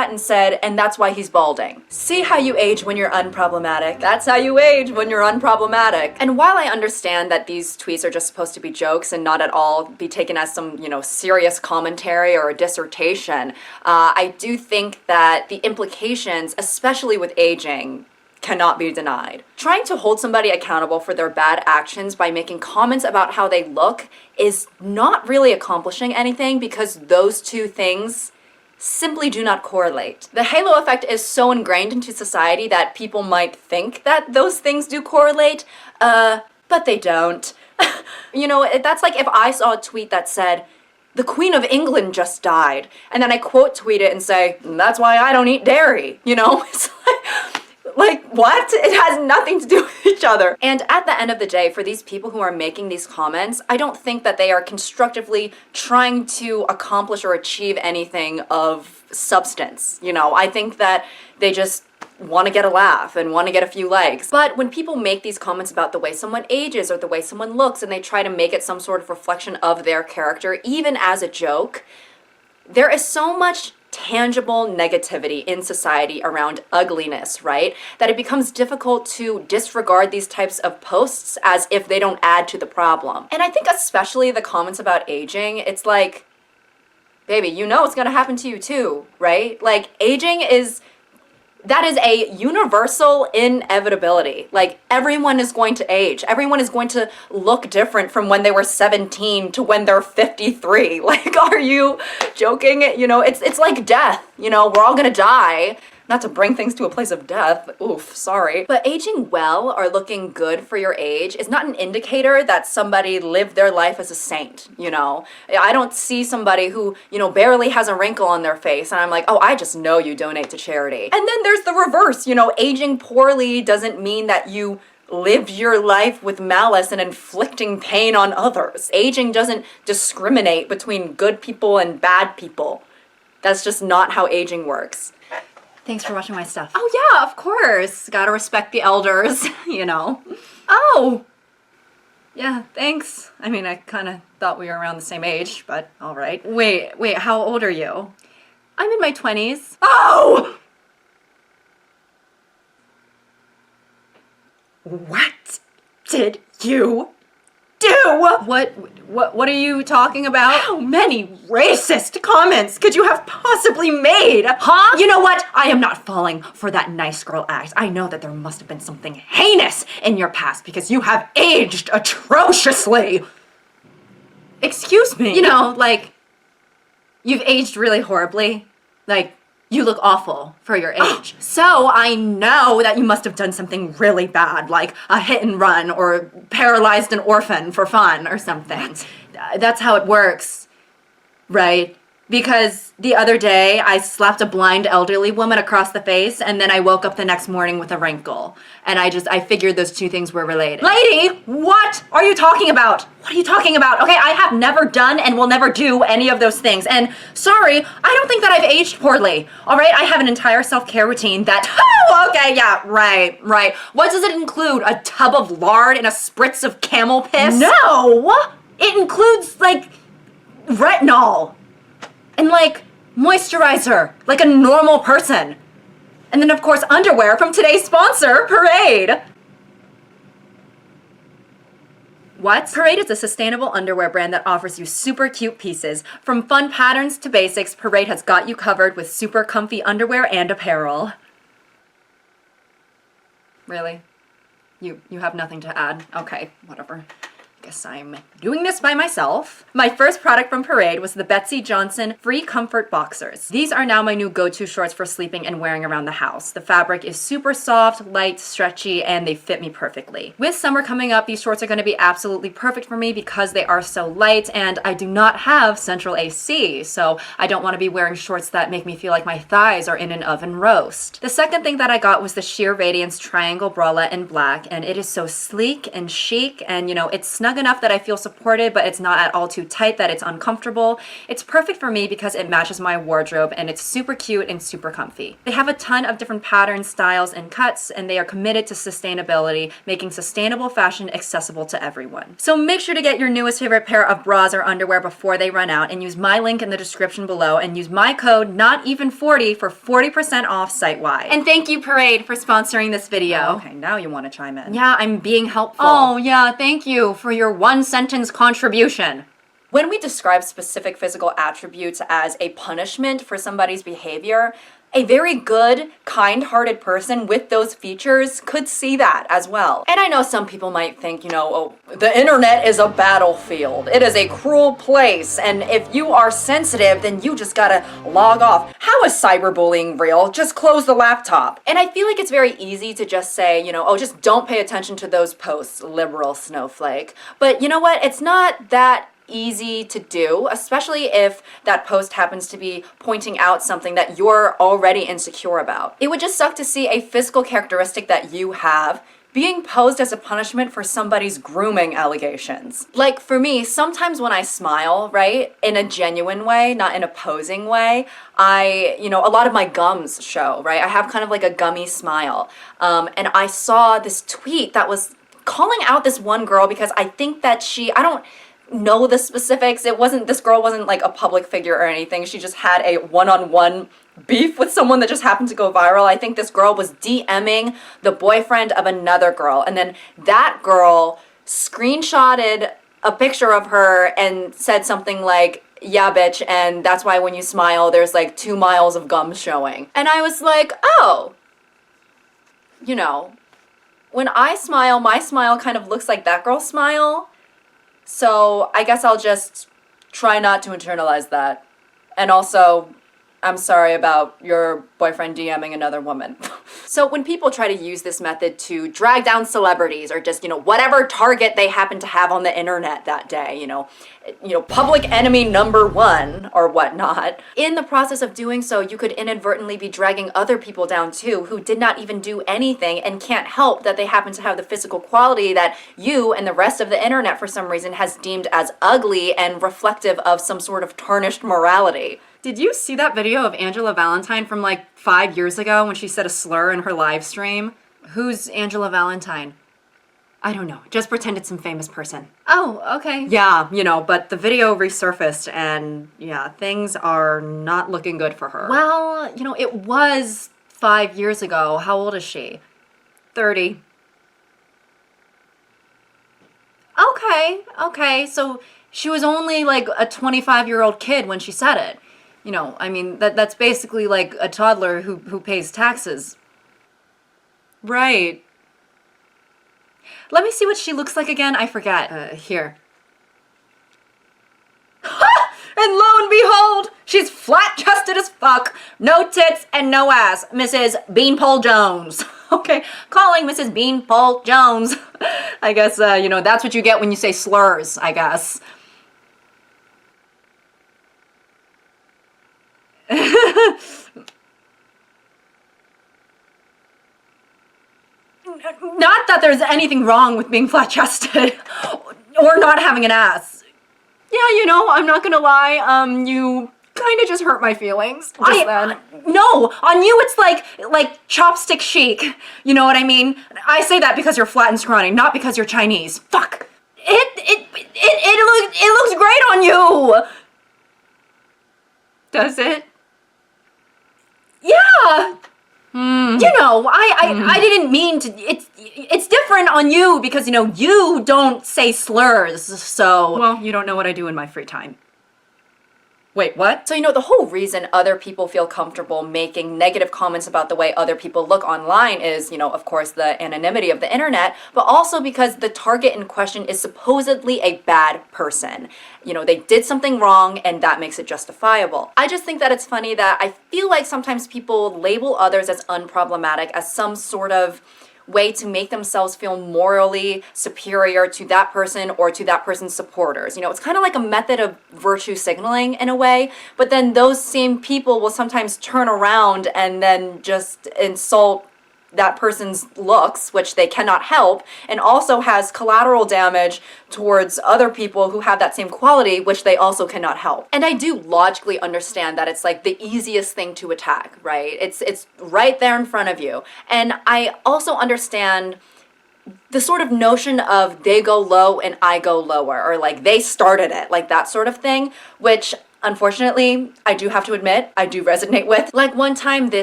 that and said, and that's why he's balding. See how you age when you're unproblematic. That's how you age when you're unproblematic. And while I understand that these tweets are just supposed to be jokes and not at all be taken as some, serious commentary or a dissertation, I do think that the implications, especially with aging, cannot be denied. Trying to hold somebody accountable for their bad actions by making comments about how they look is not really accomplishing anything, because those two things simply do not correlate. The halo effect is so ingrained into society that people might think that those things do correlate, but they don't. That's like if I saw a tweet that said, "The Queen of England just died," and then I quote tweet it and say, "That's why I don't eat dairy," It's like, what? It has nothing to do with each other. And at the end of the day, for these people who are making these comments, I don't think that they are constructively trying to accomplish or achieve anything of substance. I think that they just want to get a laugh and want to get a few likes. But when people make these comments about the way someone ages or the way someone looks, and they try to make it some sort of reflection of their character, even as a joke, there is so much tangible negativity in society around ugliness, right? That it becomes difficult to disregard these types of posts as if they don't add to the problem. And I think especially the comments about aging, it's like, baby, it's gonna happen to you too, right? Like, that is a universal inevitability. Like, everyone is going to age. Everyone is going to look different from when they were 17 to when they're 53. Like, are you joking? It's like death. We're all gonna die. Not to bring things to a place of death. Oof, sorry. But aging well or looking good for your age is not an indicator that somebody lived their life as a saint, I don't see somebody who, barely has a wrinkle on their face and I'm like, oh, I just know you donate to charity. And then there's the reverse, aging poorly doesn't mean that you lived your life with malice and inflicting pain on others. Aging doesn't discriminate between good people and bad people. That's just not how aging works. Thanks for watching my stuff. Oh yeah, of course. Gotta respect the elders, Oh! Yeah, thanks. I mean, I kind of thought we were around the same age, but all right. Wait, how old are you? I'm in my 20s. Oh! What did you do? What are you talking about? How many racist comments could you have possibly made? Huh? You know what? I am not falling for that nice girl act. I know that there must have been something heinous in your past because you have aged atrociously. Excuse me. You've aged really horribly. You look awful for your age. So I know that you must have done something really bad, like a hit and run or paralyzed an orphan for fun or something. That's how it works, right? Because the other day I slapped a blind elderly woman across the face and then I woke up the next morning with a wrinkle. And I figured those two things were related. Lady, what are you talking about? What are you talking about? Okay, I have never done and will never do any of those things. And sorry, I don't think that I've aged poorly. All right, I have an entire self-care routine that, okay, yeah, right. What does it include? A tub of lard and a spritz of camel piss? No! It includes, retinol. And moisturizer, like a normal person. And then of course underwear from today's sponsor, Parade. What? Parade is a sustainable underwear brand that offers you super cute pieces. From fun patterns to basics, Parade has got you covered with super comfy underwear and apparel. Really? You have nothing to add? Okay, whatever. Guess I'm doing this by myself. My first product from Parade was the Betsey Johnson Free Comfort Boxers. These are now my new go-to shorts for sleeping and wearing around the house. The fabric is super soft, light, stretchy, and they fit me perfectly. With summer coming up, these shorts are going to be absolutely perfect for me because they are so light and I do not have central AC, so I don't want to be wearing shorts that make me feel like my thighs are in an oven roast. The second thing that I got was the Sheer Radiance Triangle Bralette in black, and it is so sleek and chic and, it's snug snug enough that I feel supported, but it's not at all too tight that it's uncomfortable. It's perfect for me because it matches my wardrobe and it's super cute and super comfy. They have a ton of different patterns, styles, and cuts, and they are committed to sustainability, making sustainable fashion accessible to everyone. So make sure to get your newest favorite pair of bras or underwear before they run out, and use my link in the description below and use my code NOTEVEN40 for 40% off site-wide. And thank you, Parade, for sponsoring this video. Oh, okay, now you want to chime in. Yeah, I'm being helpful. Oh, yeah, thank you for your one-sentence contribution. When we describe specific physical attributes as a punishment for somebody's behavior, a very good, kind-hearted person with those features could see that as well. And I know some people might think, you know, oh, the internet is a battlefield. It is a cruel place, and if you are sensitive, then you just gotta log off. How is cyberbullying real? Just close the laptop. And I feel like it's very easy to just say, you know, oh, just don't pay attention to those posts, liberal snowflake. But you know what? It's not that easy to do, especially if that post happens to be pointing out something that you're already insecure about. It would just suck to see a physical characteristic that you have being posed as a punishment for somebody's grooming allegations. Like for me, sometimes when I smile, right, in a genuine way, not in a posing way, a lot of my gums show, right? I have kind of like a gummy smile. And I saw this tweet that was calling out this one girl because I think that I don't know the specifics. This girl wasn't like a public figure or anything. She just had a one-on-one beef with someone that just happened to go viral. I think this girl was DMing the boyfriend of another girl, and then that girl screenshotted a picture of her and said something like, yeah, bitch, and that's why when you smile, there's like 2 miles of gum showing. And I was like, oh, you know, when I smile, my smile kind of looks like that girl's smile. So I guess I'll just try not to internalize that. And also, I'm sorry about your boyfriend DMing another woman. So when people try to use this method to drag down celebrities or just, whatever target they happen to have on the internet that day, public enemy number 1 or whatnot, in the process of doing so, you could inadvertently be dragging other people down too who did not even do anything and can't help that they happen to have the physical quality that you and the rest of the internet for some reason has deemed as ugly and reflective of some sort of tarnished morality. Did you see that video of Angela Valentine from like 5 years ago when she said a slur in her live stream? Who's Angela Valentine? I don't know. Just pretend it's some famous person. Oh, okay. Yeah, but the video resurfaced and yeah, things are not looking good for her. Well, it was 5 years ago. How old is she? 30. Okay. So she was only like a 25-year-old kid when she said it. That's basically like a toddler who pays taxes. Right. Let me see what she looks like again. I forget. Here. And lo and behold, she's flat-chested as fuck, no tits and no ass, Mrs. Beanpole Jones. Okay, calling Mrs. Beanpole Jones. I guess, that's what you get when you say slurs, I guess. Not that there's anything wrong with being flat-chested or not having an ass. Yeah, I'm not gonna lie, you kind of just hurt my feelings just then. No, on you it's like chopstick chic. You know what I mean? I say that because you're flat and scrawny, not because you're Chinese. Fuck. It looks great on you. Does it? Yeah. I didn't mean to. It's different on you because, you don't say slurs, so. Well, you don't know what I do in my free time. Wait, what? So, the whole reason other people feel comfortable making negative comments about the way other people look online is, of course, the anonymity of the internet, but also because the target in question is supposedly a bad person. They did something wrong and that makes it justifiable. I just think that it's funny that I feel like sometimes people label others as unproblematic as some sort of way to make themselves feel morally superior to that person or to that person's supporters. It's kind of like a method of virtue signaling in a way, but then those same people will sometimes turn around and then just insult that person's looks, which they cannot help, and also has collateral damage towards other people who have that same quality, which they also cannot help. And I do logically understand that it's like the easiest thing to attack, right? It's right there in front of you. And I also understand the sort of notion of they go low and I go lower, or like they started it, like that sort of thing, which unfortunately, I do have to admit, I do resonate with. Like one time this